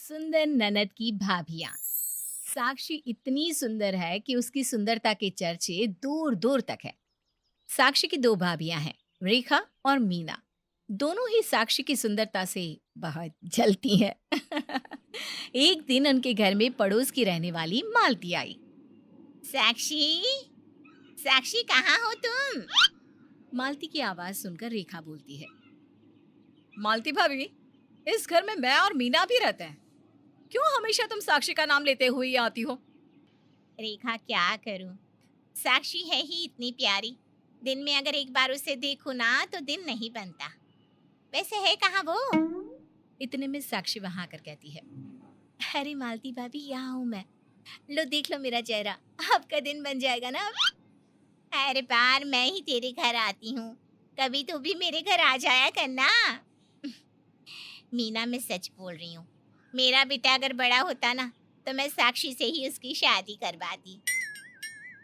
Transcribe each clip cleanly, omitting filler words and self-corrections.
सुंदर ननद की भाभियां। साक्षी इतनी सुंदर है कि उसकी सुंदरता के चर्चे दूर दूर तक है। साक्षी की दो भाभियां हैं, रेखा और मीना। दोनों ही साक्षी की सुंदरता से बहुत जलती हैं। एक दिन उनके घर में पड़ोस की रहने वाली मालती आई। साक्षी, साक्षी कहाँ हो तुम? मालती की आवाज सुनकर रेखा बोलती है। मालती भाभी, इस घर में मैं और मीना भी रहते हैं। क्यों हमेशा तुम साक्षी का नाम लेते हुए ही आती हो? रेखा, क्या करूं, साक्षी है ही इतनी प्यारी। दिन में अगर एक बार उसे देखूं ना तो दिन नहीं बनता। वैसे है कहाँ वो? इतने में साक्षी वहां आकर कहती है, अरे मालती भाभी, यहाँ हूँ मैं। लो देख लो मेरा चेहरा, आपका दिन बन जाएगा ना अब। हर बार मैं ही तेरे घर आती हूँ, कभी तू भी मेरे घर आ जाया करना। मीना, मैं सच बोल रही हूँ। मेरा बेटा अगर बड़ा होता ना तो मैं साक्षी से ही उसकी शादी करवाती।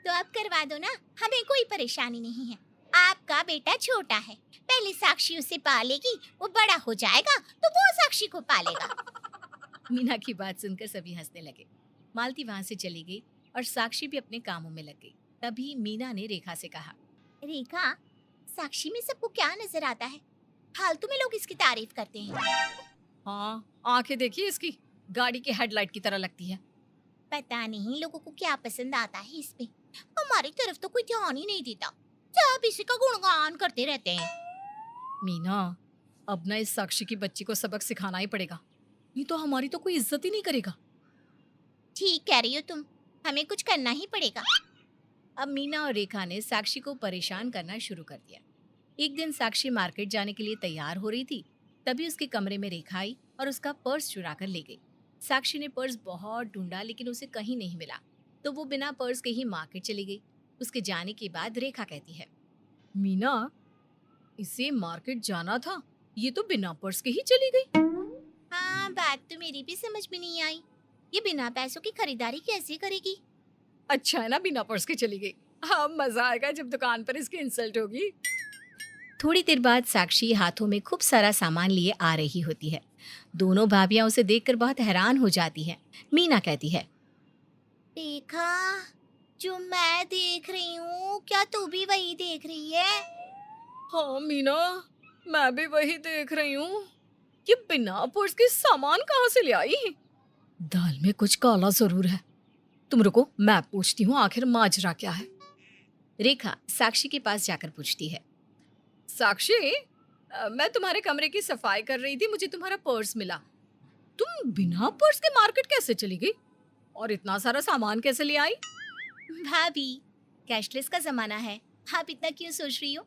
तो अब करवा दो ना, हमें कोई परेशानी नहीं है। आपका बेटा छोटा है, पहले साक्षी उसे पालेगी, वो बड़ा हो जाएगा तो वो साक्षी को पालेगा। मीना की बात सुनकर सभी हंसने लगे। मालती वहां से चली गई और साक्षी भी अपने कामों में लग गई। तभी मीना ने रेखा से कहा, रेखा, साक्षी में सबको क्या नजर आता है? फालतू में लोग इसकी तारीफ करते हैं। हाँ, आंखें देखिए इसकी, गाड़ी की हेडलाइट की तरह लगती है। पता नहीं लोगों को क्या पसंद आता है इसमें। हमारी तरफ तो कोई ध्यान ही नहीं देता, सब इसी का गुणगान करते रहते हैं। मीना, अब ना इस साक्षी की बच्ची को सबक सिखाना ही पड़ेगा, नहीं तो हमारी तो कोई इज्जत ही नहीं करेगा। ठीक कह रही हो तुम, हमें कुछ करना ही पड़ेगा। अब मीना और रेखा ने साक्षी को परेशान करना शुरू कर दिया। एक दिन साक्षी मार्केट जाने के लिए तैयार हो रही थी, तभी उसके कमरे में रेखा आई और उसका पर्स चुरा कर ले गई। साक्षी ने पर्स बहुत ढूंढा लेकिन उसे कहीं नहीं मिला, तो वो बिना पर्स के ही मार्केट चली गई। उसके जाने के बाद रेखा कहती है, मीना, इसे मार्केट जाना था, ये तो बिना पर्स के ही चली गई। हाँ, बात तो मेरी भी समझ में नहीं आई। ये बिना पैसों की खरीदारी कैसे करेगी? अच्छा है ना बिना पर्स के चली गई। हाँ, मजा आएगा जब दुकान पर इसकी इंसल्ट होगी। थोड़ी देर बाद साक्षी हाथों में खूब सारा सामान लिए आ रही होती है। दोनों भाभियां उसे देखकर बहुत हैरान हो जाती हैं। मीना कहती है, देखा, जो मैं देख रही हूँ क्या तू भी वही देख रही है? हाँ मीना, मैं भी वही देख रही हूँ। ये बिना पर्स के सामान कहाँ से ले आई? दाल में कुछ काला जरूर है। तुम रुको, मैं पूछती हूँ आखिर माजरा क्या है। रेखा साक्षी के पास जाकर पूछती है, साक्षी, मैं तुम्हारे कमरे की सफाई कर रही थी, मुझे तुम्हारा पर्स मिला। तुम बिना पर्स के मार्केट कैसे चली गई और इतना सारा सामान कैसे ले आई? भाभी, कैशलेस का जमाना है, आप इतना क्यों सोच रही हो?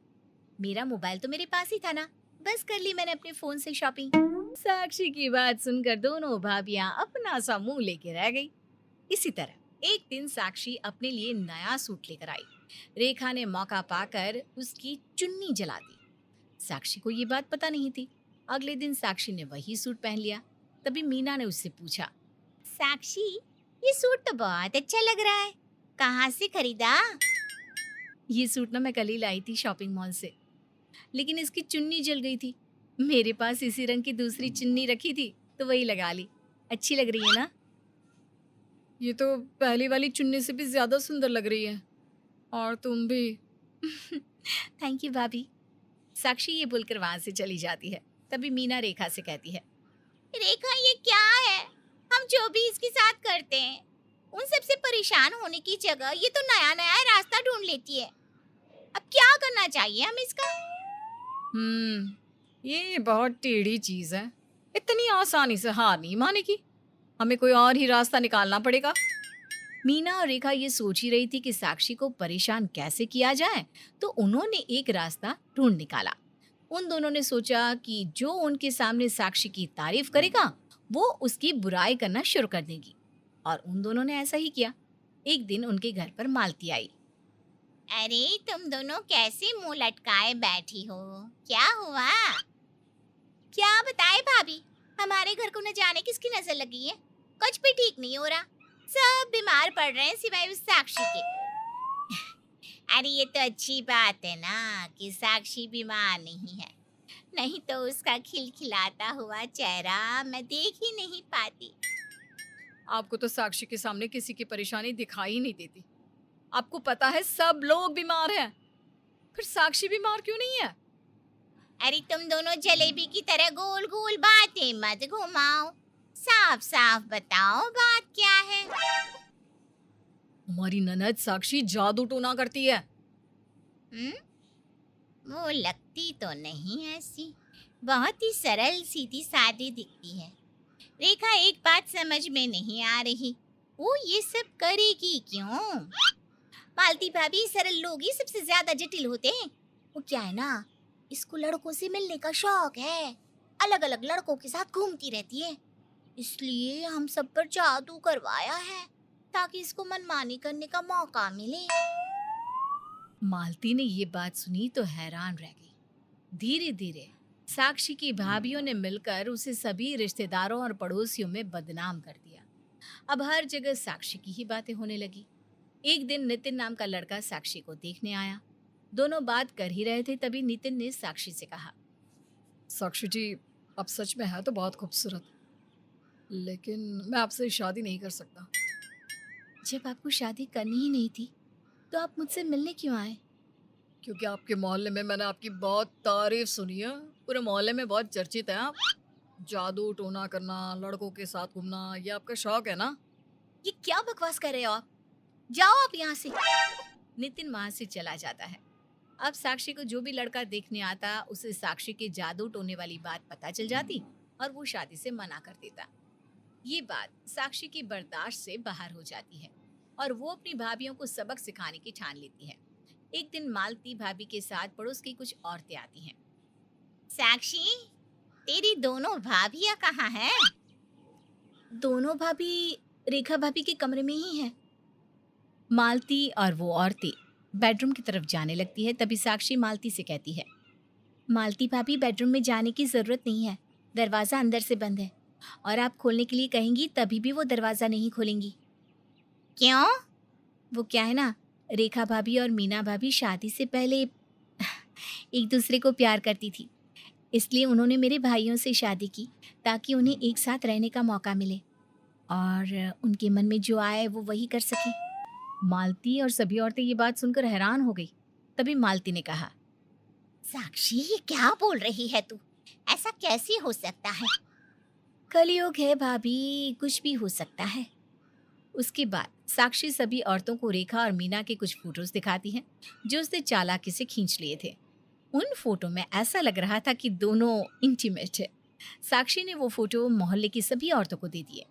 मेरा मोबाइल तो मेरे पास ही था ना, बस कर ली मैंने अपने फोन से शॉपिंग। साक्षी की बात सुनकर दोनों भाभियां अपना सा मुंह लेके रह गई। इसी तरह एक दिन साक्षी अपने लिए नया सूट लेकर आई। रेखा ने मौका पाकर उसकी चुन्नी जला दी। साक्षी को ये बात पता नहीं थी। अगले दिन साक्षी ने वही सूट पहन लिया। तभी मीना ने उससे पूछा, साक्षी, ये सूट तो बहुत अच्छा लग रहा है, कहाँ से खरीदा? ये सूट ना मैं कल ही लाई थी शॉपिंग मॉल से, लेकिन इसकी चुन्नी जल गई थी। मेरे पास इसी रंग की दूसरी चुन्नी रखी थी तो वही लगा ली। अच्छी लग रही है ना? ये तो पहली वाली चुन्नी से भी ज्यादा सुंदर लग रही है। और तुम भी। थैंक यू भाभी। साक्षी ये बोलकर वहां से चली जाती है। तभी मीना रेखा से कहती है, रेखा, ये क्या है? हम जो भी इसके साथ करते हैं, उन सबसे परेशान होने की जगह ये तो नया नया रास्ता ढूंढ लेती है। अब क्या करना चाहिए हमें इसका? ये बहुत टेढ़ी चीज है, इतनी आसानी से हार नहीं मानेगी। हमें कोई और ही रास्ता निकालना पड़ेगा। मीना और रेखा ये सोच ही रही थी कि साक्षी को परेशान कैसे किया जाए, तो उन्होंने एक रास्ता ढूंढ निकाला। उन दोनों ने सोचा कि जो उनके सामने साक्षी की तारीफ करेगा, वो उसकी बुराई करना शुरू कर देगी। और उन दोनों ने ऐसा ही किया। एक दिन उनके घर पर मालती आई। अरे, तुम दोनों कैसे मुंह लटकाए बैठी हो? क्या हुआ? क्या बताए भाभी, हमारे घर को न जाने किसकी नजर लगी है। कुछ भी ठीक नहीं हो रहा, सब बीमार पड़ रहे हैं सिवाय उस साक्षी के। अरे, ये तो अच्छी बात है ना कि साक्षी बीमार नहीं है। नहीं तो उसका खिलखिलाता हुआ चेहरा मैं देख ही नहीं पाती। आपको तो साक्षी के सामने किसी की परेशानी दिखाई ही नहीं देती। आपको पता है सब लोग बीमार हैं, फिर साक्षी बीमार क्यों नहीं है? अरे तुम दोनों जलेबी की तरह गोल गोल बातें मत घुमाओ, साफ साफ बताओ बात क्या है। हमारी ननद साक्षी जादू टोना करती है। हम्म, वो लगती तो नहीं ऐसी, बहुत ही सरल सीधी सादी दिखती है। रेखा एक बात समझ में नहीं आ रही, वो ये सब करेगी क्यों? मालती भाभी, सरल लोग ही सबसे ज्यादा जटिल होते हैं। वो क्या है ना, इसको लड़कों से मिलने का शौक है, अलग अलग लड़कों के साथ घूमती रहती है, इसलिए हम सब पर जादू करवाया है ताकि इसको मनमानी करने का मौका मिले। मालती ने ये बात सुनी तो हैरान रह गई। धीरे धीरे साक्षी की भाभीियों ने मिलकर उसे सभी रिश्तेदारों और पड़ोसियों में बदनाम कर दिया। अब हर जगह साक्षी की ही बातें होने लगी। एक दिन नितिन नाम का लड़का साक्षी को देखने आया। दोनों बात कर ही रहे थे, तभी नितिन ने साक्षी से कहा, साक्षी जी, आप सच में है तो बहुत खूबसूरत, लेकिन मैं आपसे शादी नहीं कर सकता। जब आपको शादी करनी ही नहीं थी तो आप मुझसे मिलने क्यों आए? क्योंकि आपके मोहल्ले में मैंने आपकी बहुत तारीफ सुनी है। पूरे मोहल्ले में बहुत चर्चित है आप। जादू टोना करना, लड़कों के साथ घूमना, ये आपका शौक है ना? ये क्या बकवास कर रहे हो आप? जाओ आप यहाँ से। नितिन वहां से चला जाता है। अब साक्षी को जो भी लड़का देखने आता उसे साक्षी के जादू टोने वाली बात पता चल जाती और वो शादी से मना कर देता। ये बात साक्षी की बर्दाश्त से बाहर हो जाती है और वो अपनी भाभीियों को सबक सिखाने की ठान लेती है। एक दिन मालती भाभी के साथ पड़ोस की कुछ औरतें आती हैं। साक्षी, तेरी दोनों भाभियां कहाँ हैं? दोनों भाभी रेखा भाभी के कमरे में ही हैं। मालती और वो औरतें बेडरूम की तरफ जाने लगती है, तभी साक्षी मालती से कहती है, मालती भाभी, बेडरूम में जाने की जरूरत नहीं है, दरवाजा अंदर से बंद है और आप खोलने के लिए कहेंगी तभी भी वो दरवाजा नहीं खोलेंगी। क्यों? वो क्या है ना, रेखा भाभी और मीना भाभी शादी से पहले एक दूसरे को प्यार करती थी, इसलिए उन्होंने मेरे भाइयों से शादी की ताकि उन्हें एक साथ रहने का मौका मिले और उनके मन में जो आए वो वही कर सके। मालती और सभी औरतें ये बात सुनकर हैरान हो गई। तभी मालती ने कहा, साक्षी, ये क्या बोल रही है तू? ऐसा कैसे हो सकता है? कलयुग है भाभी, कुछ भी हो सकता है। उसके बाद साक्षी सभी औरतों को रेखा और मीना के कुछ फोटोज दिखाती है जो उसने चालाकी से खींच लिए थे। उन फोटो में ऐसा लग रहा था कि दोनों इंटीमेट है। साक्षी ने वो फोटो मोहल्ले की सभी औरतों को दे दिए।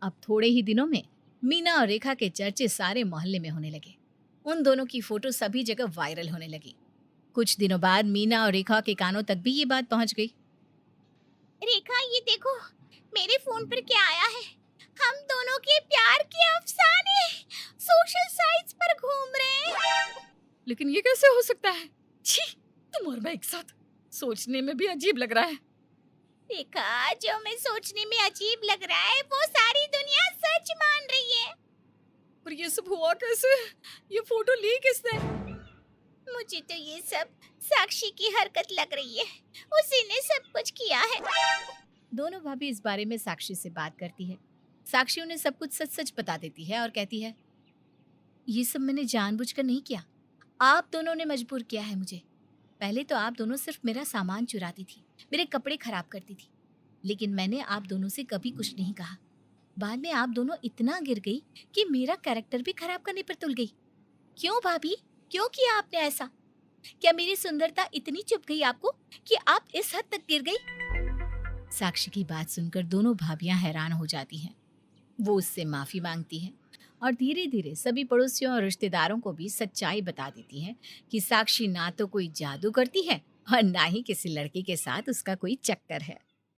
अब थोड़े ही दिनों में मीना और रेखा के चर्चे सारे मोहल्ले में होने लगे। उन दोनों की फोटो सभी जगह वायरल होने लगी। कुछ दिनों बाद मीना और रेखा के कानों तक भी ये बात पहुंच गई। रेखा, ये देखो मेरे फोन पर क्या आया है। हम दोनों के प्यार के अफसाने सोशल साइट्स पर घूम रहे हैं। लेकिन ये कैसे हो सकता है? छी, तुम और मैं एक साथ, सोचने में भी अजीब लग रहा है। रेखा, जो मैं सोचने में अजीब लग रहा है वो सारी दुनिया सच मान रही है। पर ये सब हुआ कैसे? ये फोटो ली किसने? मुझे तो ये सब साक्षी की हरकत लग रही है, उसी ने सब कुछ किया है। दोनों भाभी इस बारे में साक्षी से बात करती है। साक्षी उन्हें सब कुछ सच सच बता देती है और कहती है, ये सब मैंने जानबूझकर नहीं किया, आप दोनों ने मजबूर किया है मुझे। पहले तो आप दोनों सिर्फ मेरा सामान चुराती थी, मेरे कपड़े खराब करती थी, लेकिन मैंने आप दोनों से कभी कुछ नहीं कहा। बाद में आप दोनों इतना गिर गई कि मेरा कैरेक्टर भी खराब करने पर तुल गई। क्यों भाभी, क्यों किया आपने ऐसा? क्या मेरी सुंदरता इतनी चुप गई आपको कि आप इस हद तक गिर गई? साक्षी की बात सुनकर दोनों भाभियां हैरान हो जाती हैं। वो उससे माफी मांगती है और धीरे धीरे सभी पड़ोसियों और रिश्तेदारों को भी सच्चाई बता देती है कि साक्षी ना तो कोई जादू करती है और ना ही किसी लड़के के साथ उसका कोई चक्कर है।